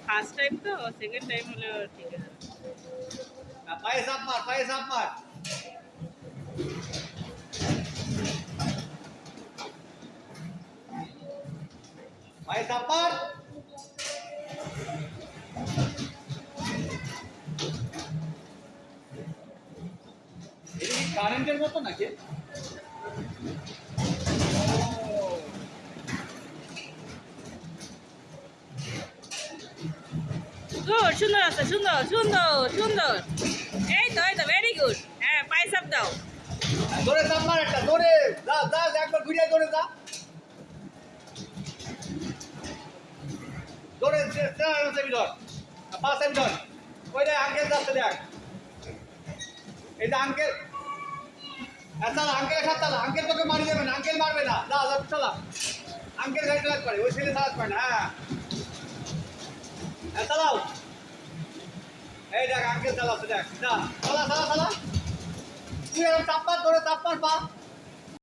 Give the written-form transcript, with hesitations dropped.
First time তো, second time হলে ঠিক আছে। পায়ে চাপ মার, পায়ে চাপ মার। পায়ে চাপ মার। এটা কি কারেন্টের মতো নাকি? গুড, সুন্দর আছে, সুন্দর সুন্দর সুন্দর। এই তো ভেরি গুড। হ্যাঁ, পায়ে চাপ দাও। দৌড়ে চাপ মার একটা, দৌড়ে যা যা একবার ঘুরিয়ে দৌড়ে যা। দৌড়ে ধর, পাঁচ ধর। ওই দেখ আঙ্কেল যাচ্ছে দেখ। এই যে আঙ্কেল, চালা আঙ্কেল সাথে চালা। আঙ্কেল তোকে মারি দেবে না, আঙ্কেল মারবে না। যা যা চালা। আঙ্কেল গাড়ি চালাতে পারে, ওই ছেলে চালাতে পারে না। হ্যাঁ চালাও। এই দেখ আঙ্কেল চালাচ্ছে দেখ। যা চালা চালা চালা। তুই এরকম চাপ মার, দৌড়ে চাপ মার পা।